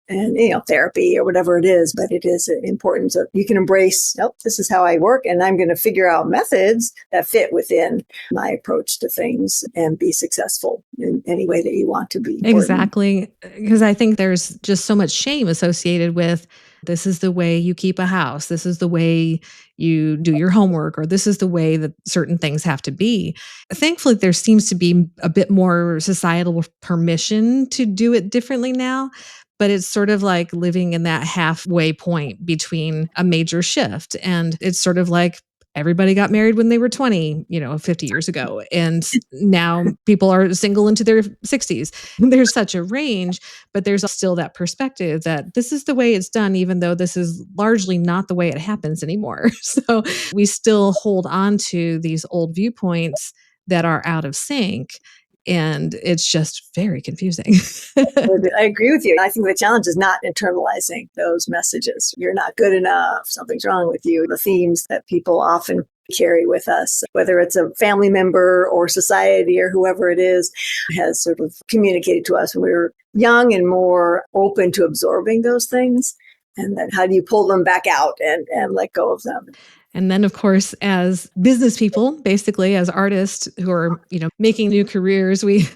and therapy or whatever it is. But it is important that you can embrace, nope, this is how I work, and I'm going to figure out methods that fit within my approach to things and be successful in any way that you want to be. Exactly. Because I think there's just so much shame associated with this is the way you keep a house. This is the way you do your homework, or this is the way that certain things have to be. Thankfully, there seems to be a bit more societal permission to do it differently now. But it's sort of like living in that halfway point between a major shift. And it's sort of like everybody got married when they were 20, 50 years ago. And now people are single into their 60s. There's such a range, but there's still that perspective that this is the way it's done, even though this is largely not the way it happens anymore. So we still hold on to these old viewpoints that are out of sync. And it's just very confusing. I agree with you. I think the challenge is not internalizing those messages. You're not good enough. Something's wrong with you. The themes that people often carry with us, whether it's a family member or society or whoever it is, has sort of communicated to us when we were young and more open to absorbing those things. And then how do you pull them back out and let go of them? And then, of course, as business people, basically as artists who are, making new careers, we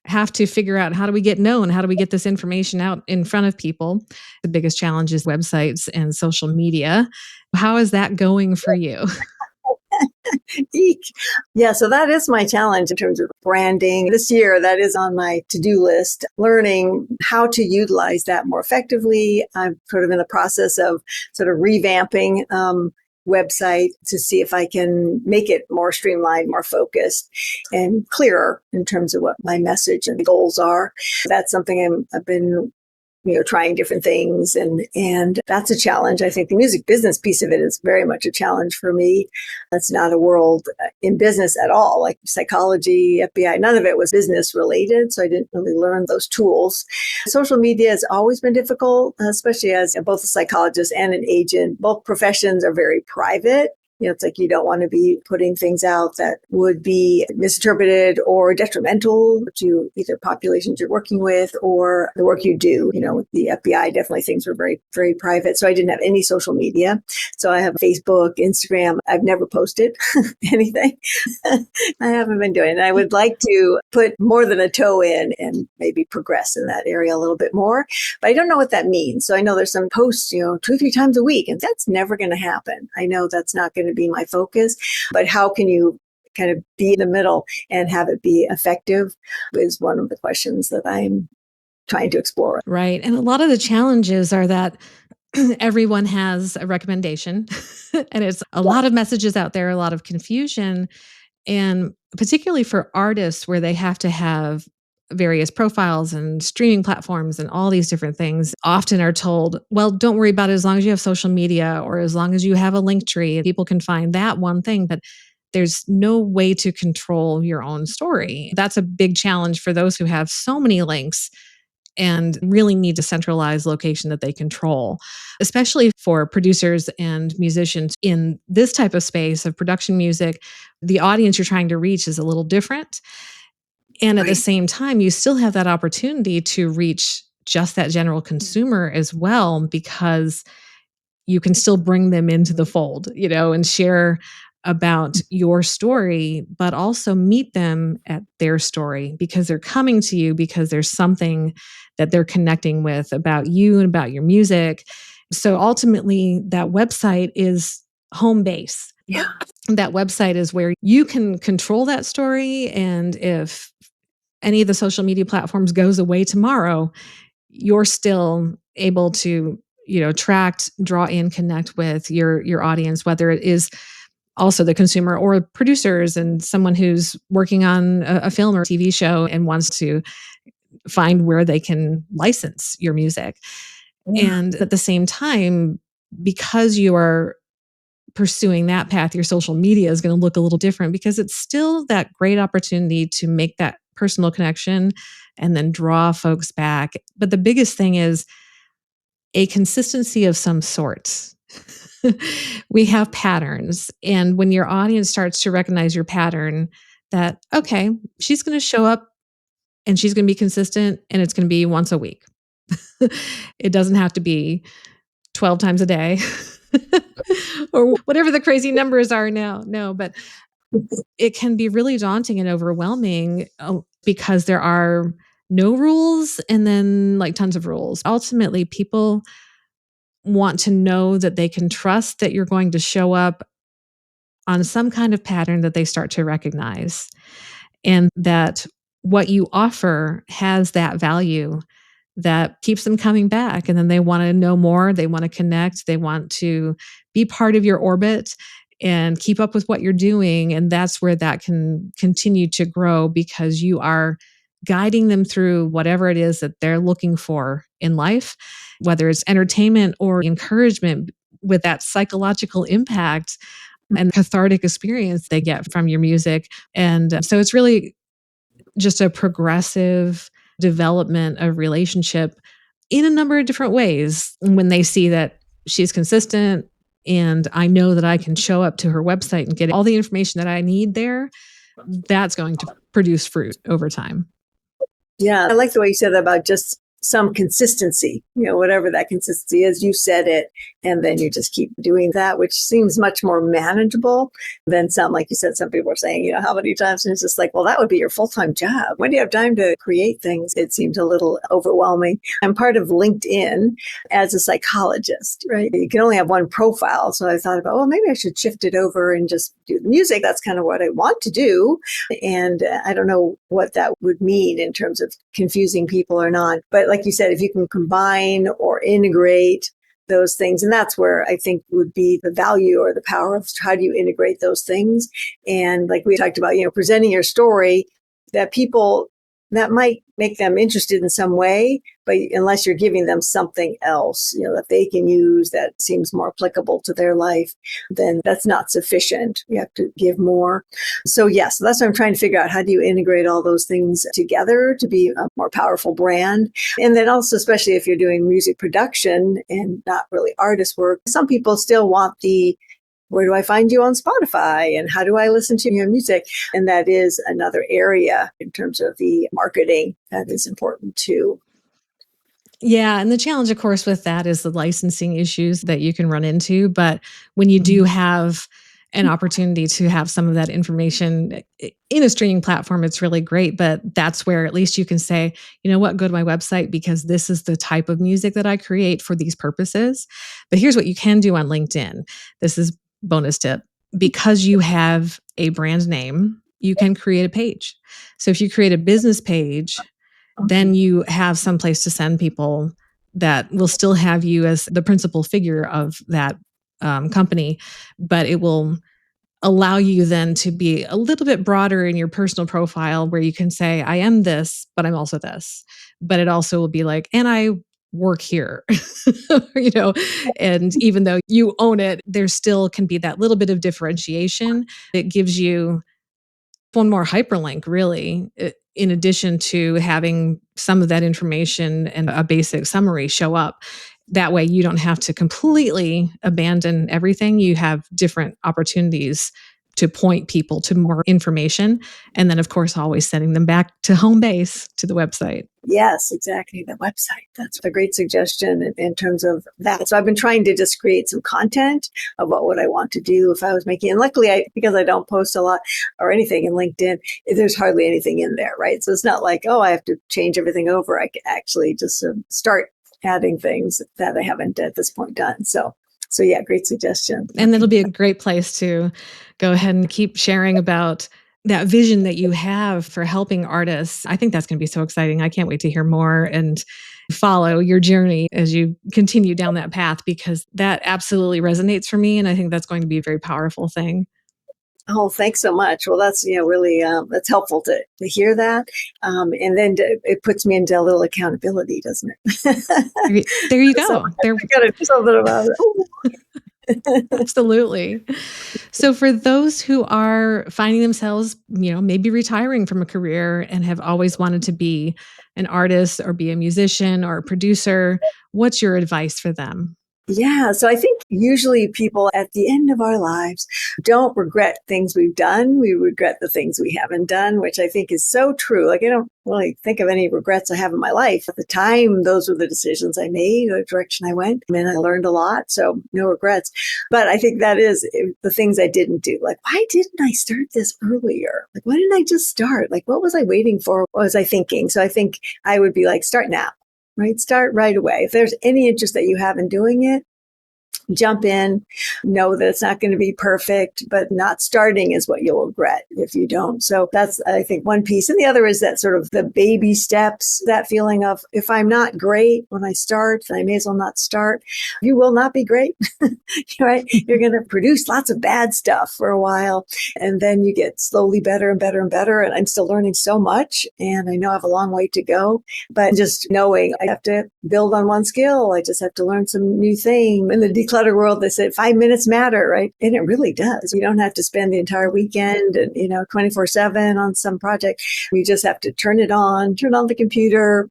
have to figure out how do we get known? How do we get this information out in front of people? The biggest challenge is websites and social media. How is that going for you? Eek. Yeah, so that is my challenge in terms of branding. This year, that is on my to-do list, learning how to utilize that more effectively. I'm sort of in the process of sort of revamping website to see if I can make it more streamlined, more focused, and clearer in terms of what my message and goals are. That's something I've been trying different things. And that's a challenge. I think the music business piece of it is very much a challenge for me. That's not a world in business at all, like psychology, FBI, none of it was business related. So I didn't really learn those tools. Social media has always been difficult, especially as both a psychologist and an agent. Both professions are very private. It's like you don't want to be putting things out that would be misinterpreted or detrimental to either populations you're working with or the work you do. With the FBI, definitely things were very, very private. So I didn't have any social media. So I have Facebook, Instagram. I've never posted anything. I haven't been doing it. I would like to put more than a toe in and maybe progress in that area a little bit more. But I don't know what that means. So I know there's some posts, 2-3 times a week, and that's never going to happen. I know that's not going to be my focus, but how can you kind of be in the middle and have it be effective is one of the questions that I'm trying to explore. Right. And a lot of the challenges are that everyone has a recommendation and it's a lot of messages out there, a lot of confusion. And particularly for artists where they have to have various profiles and streaming platforms and all these different things, often are told, well, don't worry about it as long as you have social media or as long as you have a link tree, people can find that one thing. But there's no way to control your own story. That's a big challenge for those who have so many links and really need a centralized location that they control, especially for producers and musicians in this type of space of production music. The audience you're trying to reach is a little different. And at the same time, you still have that opportunity to reach just that general consumer as well, because you can still bring them into the fold, and share about your story, but also meet them at their story because they're coming to you because there's something that they're connecting with about you and about your music. So ultimately, that website is home base. Yeah. That website is where you can control that story. And if any of the social media platforms goes away tomorrow, you're still able to, attract, draw in, connect with your audience, whether it is also the consumer or producers and someone who's working on a film or TV show and wants to find where they can license your music. Yeah. And at the same time, because you are pursuing that path, your social media is going to look a little different because it's still that great opportunity to make that personal connection and then draw folks back. But the biggest thing is a consistency of some sort. We have patterns. And when your audience starts to recognize your pattern, that, okay, she's going to show up and she's going to be consistent and it's going to be once a week. It doesn't have to be 12 times a day or whatever the crazy numbers are now. No, but it can be really daunting and overwhelming because there are no rules and then like tons of rules. Ultimately, people want to know that they can trust that you're going to show up on some kind of pattern that they start to recognize, and that what you offer has that value that keeps them coming back. And then they want to know more. They want to connect. They want to be part of your orbit and keep up with what you're doing. And that's where that can continue to grow because you are guiding them through whatever it is that they're looking for in life, whether it's entertainment or encouragement with that psychological impact and cathartic experience they get from your music. And so it's really just a progressive development of relationship in a number of different ways. When they see that she's consistent and I know that I can show up to her website and get all the information that I need there, that's going to produce fruit over time. Yeah, I like the way you said that about just some consistency, whatever that consistency is, you said it, and then you just keep doing that, which seems much more manageable than some, like you said, some people are saying, how many times, and it's just like, well, that would be your full-time job. When do you have time to create things? It seems a little overwhelming. I'm part of LinkedIn as a psychologist, right? You can only have one profile. So I thought about, well, maybe I should shift it over and just do the music. That's kind of what I want to do. And I don't know what that would mean in terms of confusing people or not. But like you said, if you can combine or integrate those things, and that's where I think would be the value or the power of how do you integrate those things. And like we talked about, presenting your story that people, that might make them interested in some way, but unless you're giving them something else, that they can use that seems more applicable to their life, then that's not sufficient. You have to give more. So yes, that's what I'm trying to figure out. How do you integrate all those things together to be a more powerful brand? And then also, especially if you're doing music production and not really artist work, some people still want where do I find you on Spotify and how do I listen to your music? And that is another area in terms of the marketing that is important too. Yeah. And the challenge, of course, with that is the licensing issues that you can run into. But when you do have an opportunity to have some of that information in a streaming platform, it's really great. But that's where at least you can say, you know what, go to my website because this is the type of music that I create for these purposes. But here's what you can do on LinkedIn. This is bonus tip. Because you have a brand name, you can create a page. So if you create a business page, then you have some place to send people that will still have you as the principal figure of that company, but it will allow you then to be a little bit broader in your personal profile where you can say, I am this, but I'm also this. But it also will be like, and I work here, and even though you own it, there still can be that little bit of differentiation. It gives you one more hyperlink, really, in addition to having some of that information and a basic summary show up. That way you don't have to completely abandon everything. You have different opportunities to point people to more information. And then, of course, always sending them back to home base, to the website. Yes, exactly. The website. That's a great suggestion in terms of that. So I've been trying to just create some content about what I want to do if I was making, and luckily because I don't post a lot or anything in LinkedIn, there's hardly anything in there, right? So it's not like, oh, I have to change everything over. I can actually just start adding things that I haven't at this point done. So yeah, great suggestion. And it'll be a great place to go ahead and keep sharing about that vision that you have for helping artists. I think that's going to be so exciting. I can't wait to hear more and follow your journey as you continue down that path, because that absolutely resonates for me. And I think that's going to be a very powerful thing. Oh, thanks so much. Well, that's, really, that's helpful to hear that. And then it puts me into a little accountability, doesn't it? There you go. So I got to do something about it. Absolutely. So for those who are finding themselves, maybe retiring from a career and have always wanted to be an artist or be a musician or a producer, what's your advice for them? Yeah. So I think usually people at the end of our lives don't regret things we've done. We regret the things we haven't done, which I think is so true. Like I don't really think of any regrets I have in my life. At the time, those were the decisions I made, the direction I went, and I learned a lot. So no regrets. But I think that is the things I didn't do. Like, why didn't I start this earlier? Like, why didn't I just start? Like, what was I waiting for? What was I thinking? So I think I would be like, start now. Right? Start right away. If there's any interest that you have in doing it, jump in, know that it's not going to be perfect, but not starting is what you'll regret if you don't. So that's, I think, one piece. And the other is that sort of the baby steps, that feeling of if I'm not great when I start, then I may as well not start. You will not be great, right? You're going to produce lots of bad stuff for a while, and then you get slowly better and better and better. And I'm still learning so much, and I know I have a long way to go, but just knowing I have to build on one skill. I just have to learn some new thing. In the declutter world, they said 5 minutes matter, right? And it really does. You don't have to spend the entire weekend and, 24/7 on some project. You just have to turn on the computer,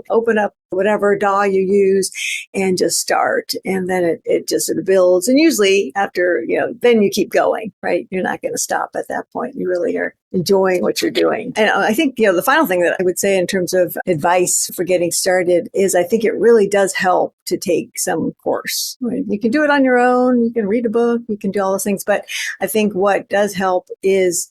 open up whatever DAW you use and just start. And then it just sort of builds. And usually after, then you keep going, right? You're not going to stop at that point. You really are enjoying what you're doing. And I think, the final thing that I would say in terms of advice for getting started is I think it really does help to take some course. Right? You can do it on your own. You can read a book. You can do all those things. But I think what does help is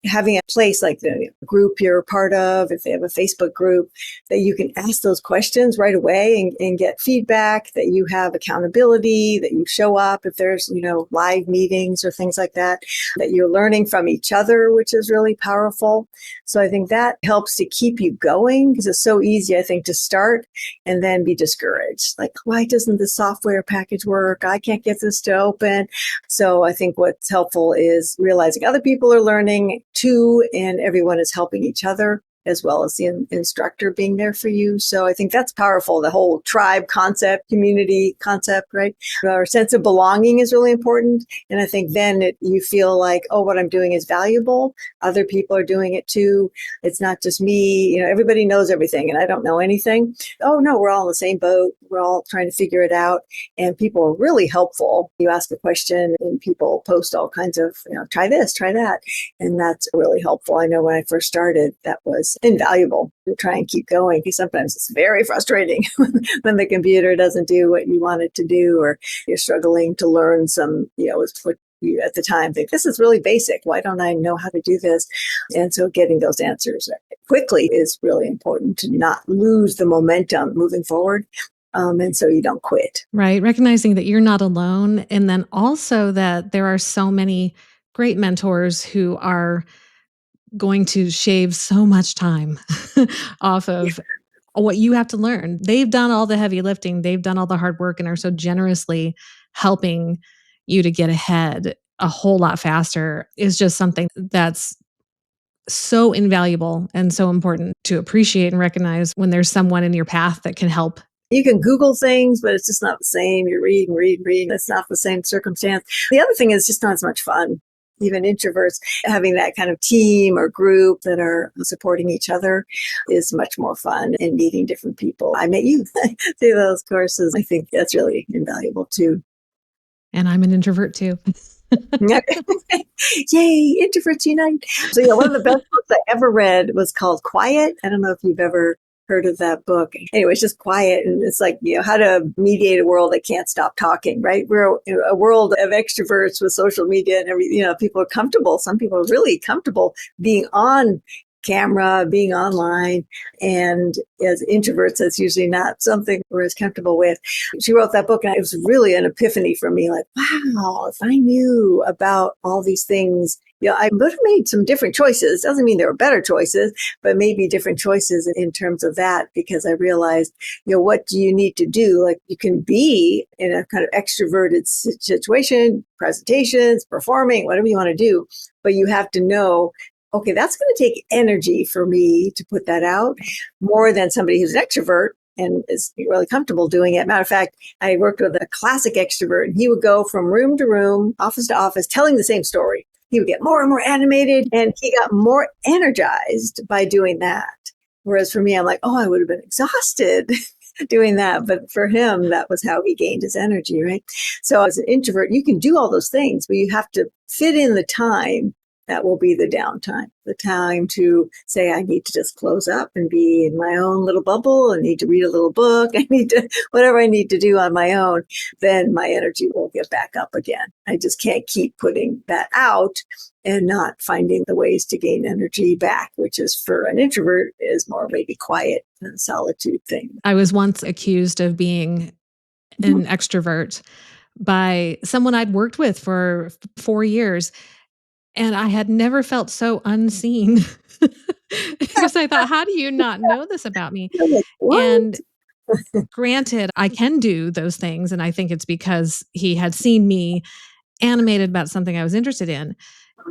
having a place like the group you're a part of, if they have a Facebook group, that you can ask those questions right away and get feedback, that you have accountability, that you show up if there's, live meetings or things like that you're learning from each other, which is really powerful. So I think that helps to keep you going, because it's so easy, I think, to start and then be discouraged. Like, why doesn't the software package work? I can't get this to open. So I think what's helpful is realizing other people are learning too, and everyone is helping each other, as well as the instructor being there for you. So I think that's powerful. The whole tribe concept, community concept, right? Our sense of belonging is really important. And I think then you feel like, oh, what I'm doing is valuable. Other people are doing it too. It's not just me. Everybody knows everything and I don't know anything. Oh no, we're all in the same boat. We're all trying to figure it out. And people are really helpful. You ask a question and people post all kinds of, try this, try that. And that's really helpful. I know when I first started, that was invaluable to try and keep going, because sometimes it's very frustrating when the computer doesn't do what you want it to do, or you're struggling to learn some, what you at the time think, this is really basic. Why don't I know how to do this? And so getting those answers quickly is really important to not lose the momentum moving forward. And so you don't quit. Right. Recognizing that you're not alone. And then also that there are so many great mentors who are going to shave so much time off of what you have to learn. They've done all the heavy lifting. They've done all the hard work and are so generously helping you to get ahead a whole lot faster. Is just something that's so invaluable and so important to appreciate and recognize when there's someone in your path that can help. You can Google things, but it's just not the same. You read. It's not the same circumstance. The other thing is just not as much fun. Even introverts, having that kind of team or group that are supporting each other is much more fun, and meeting different people. I met you through those courses. I think that's really invaluable too. And I'm an introvert too. Yay, introverts unite. So yeah, one of the best books I ever read was called Quiet. I don't know if you've ever heard of that book. Anyway, it's just quiet. And it's like, how to mediate a world that can't stop talking, right? We're a world of extroverts with social media and everything. People are comfortable. Some people are really comfortable being on camera, being online. And as introverts, that's usually not something we're as comfortable with. She wrote that book and it was really an epiphany for me. Like, wow, if I knew about all these things, I would have made some different choices. Doesn't mean there were better choices, but maybe different choices in terms of that, because I realized, what do you need to do? Like, you can be in a kind of extroverted situation, presentations, performing, whatever you want to do, but you have to know, okay, that's going to take energy for me to put that out more than somebody who's an extrovert and is really comfortable doing it. Matter of fact, I worked with a classic extrovert and he would go from room to room, office to office, telling the same story. He would get more and more animated and he got more energized by doing that. Whereas for me, I'm like, I would have been exhausted doing that. But for him, that was how he gained his energy, right? So as an introvert, you can do all those things, but you have to fit in the time. That will be the downtime, the time to say, I need to just close up and be in my own little bubble. I need to read a little book. I need to, whatever I need to do on my own, then my energy will get back up again. I just can't keep putting that out and not finding the ways to gain energy back, which is for an introvert is more maybe quiet and solitude thing. I was once accused of being an extrovert by someone I'd worked with for 4 years. And I had never felt so unseen because I thought, how do you not know this about me? Like, and granted, I can do those things. And I think it's because he had seen me animated about something I was interested in.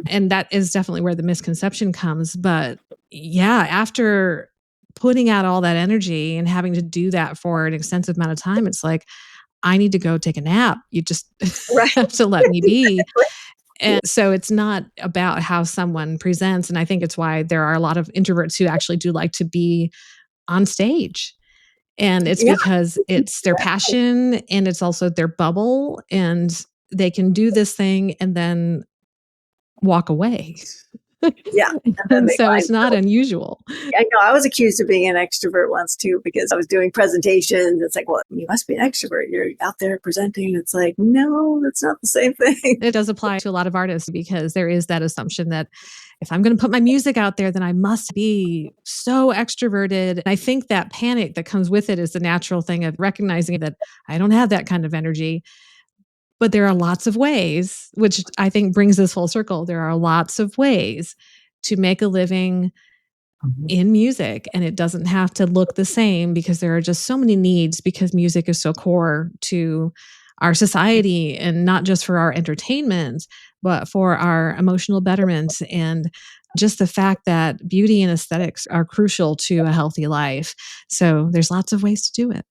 And that is definitely where the misconception comes. But yeah, after putting out all that energy and having to do that for an extensive amount of time, it's like, I need to go take a nap. You just have to let me be. And so it's not about how someone presents. And I think it's why there are a lot of introverts who actually do like to be on stage. And it's because it's their passion and it's also their bubble and they can do this thing and then walk away. Yeah. And so it's not unusual. I know. I was accused of being an extrovert once too, because I was doing presentations. It's like, well, you must be an extrovert. You're out there presenting. It's like, no, that's not the same thing. It does apply to a lot of artists because there is that assumption that if I'm going to put my music out there, then I must be so extroverted. And I think that panic that comes with it is the natural thing of recognizing that I don't have that kind of energy. But there are lots of ways, which I think brings this full circle. There are lots of ways to make a living in music, and it doesn't have to look the same because there are just so many needs because music is so core to our society and not just for our entertainment, but for our emotional betterment and just the fact that beauty and aesthetics are crucial to a healthy life. So there's lots of ways to do it.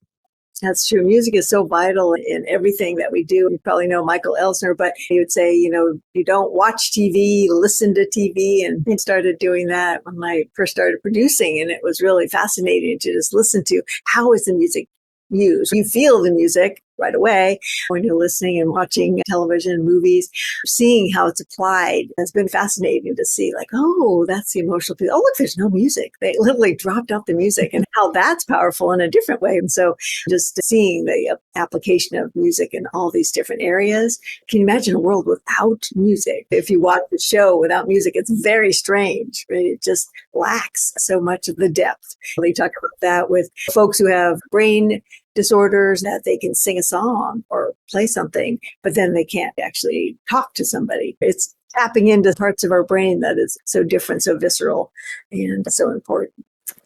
That's true. Music is so vital in everything that we do. You probably know Michael Elsner, but he would say, you don't watch TV, listen to TV. And I started doing that when I first started producing. And it was really fascinating to just listen to how is the music used. You feel the music right away when you're listening and watching television, movies, seeing how it's applied has been fascinating to see, like, oh, that's the emotional piece. Oh, look, there's no music. They literally dropped out the music and how that's powerful in a different way. And so just seeing the application of music in all these different areas. Can you imagine a world without music? If you watch the show without music, it's very strange. Right? It just lacks so much of the depth. They talk about that with folks who have brain disorders, that they can sing a song or play something, but then they can't actually talk to somebody. It's tapping into parts of our brain that is so different, so visceral, and so important.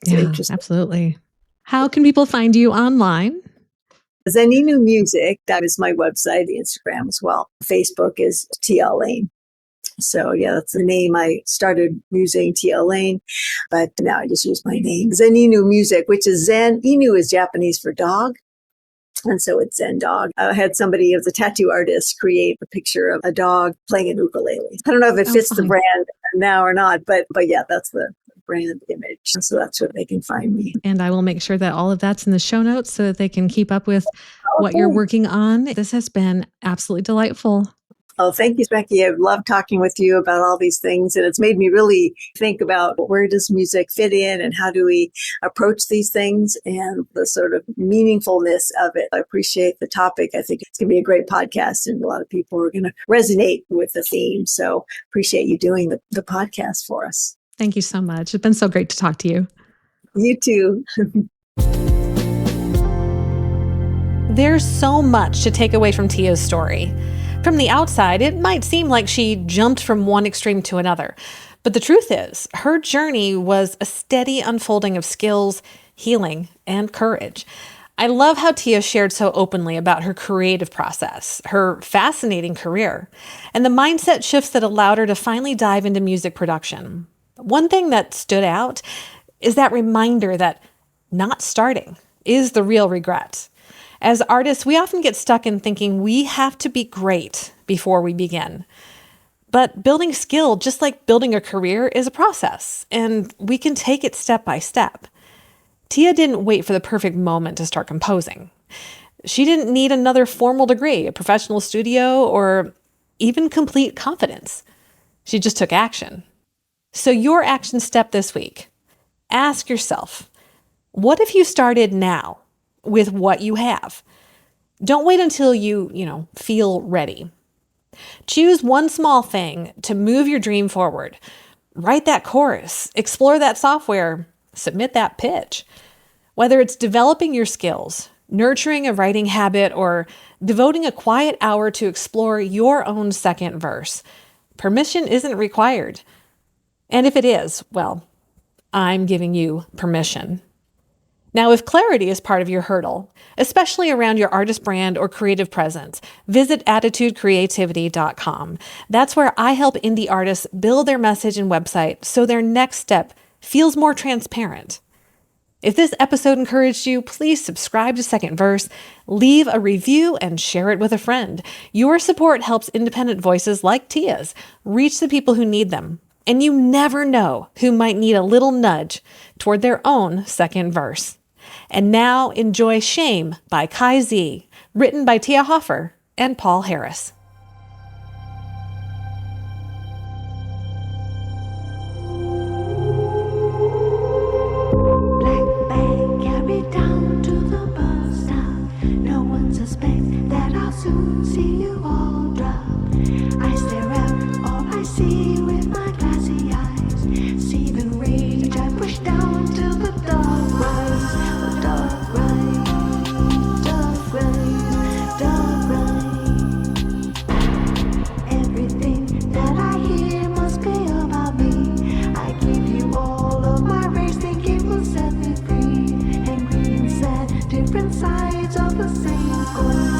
Yeah, absolutely. How can people find you online? Zeninu Music, that is my website, the Instagram as well. Facebook is Tia Lane. So yeah, that's the name I started using, Tia Lane, but now I just use my name. Zeninu Music, which is Zen. Inu is Japanese for dog. And so it's Zen dog. I had somebody as a tattoo artist create a picture of a dog playing an ukulele. I don't know if it fits the brand now or not, but yeah, that's the brand image. So that's where they can find me. And I will make sure that all of that's in the show notes so that they can keep up with what you're working on. This has been absolutely delightful. Oh, thank you, Becky. I've loved talking with you about all these things, and it's made me really think about where does music fit in and how do we approach these things and the sort of meaningfulness of it. I appreciate the topic. I think it's going to be a great podcast, and a lot of people are going to resonate with the theme. So appreciate you doing the podcast for us. Thank you so much. It's been so great to talk to you. You too. There's so much to take away from Tia's story. From the outside, it might seem like she jumped from one extreme to another. But the truth is, her journey was a steady unfolding of skills, healing, and courage. I love how Tia shared so openly about her creative process, her fascinating career, and the mindset shifts that allowed her to finally dive into music production. One thing that stood out is that reminder that not starting is the real regret. As artists, we often get stuck in thinking we have to be great before we begin. But building skill, just like building a career, is a process, and we can take it step by step. Tia didn't wait for the perfect moment to start composing. She didn't need another formal degree, a professional studio, or even complete confidence. She just took action. So your action step this week, ask yourself, what if you started now? With what you have. Don't wait until you feel ready. Choose one small thing to move your dream forward. Write that chorus, explore that software, submit that pitch. Whether it's developing your skills, nurturing a writing habit, or devoting a quiet hour to explore your own second verse, permission isn't required. And if it is, well, I'm giving you permission. Now, if clarity is part of your hurdle, especially around your artist brand or creative presence, visit attitudecreativity.com. That's where I help indie artists build their message and website so their next step feels more transparent. If this episode encouraged you, please subscribe to Second Verse, leave a review, and share it with a friend. Your support helps independent voices like Tia's reach the people who need them. And you never know who might need a little nudge toward their own second verse. And now enjoy Shame by Kai Z, written by Tia Hoffer and Paul Harris. Black bag carried down to the bus stop. No one suspects that I'll soon see you all drop. I stare out all I see with my glassy eyes. See the rage I push down till the dog rise. The dog rise, dog rise, dog rise. Everything that I hear must be about me. I give you all of my rage, think it will set me free. Angry and sad, different sides of the same coin.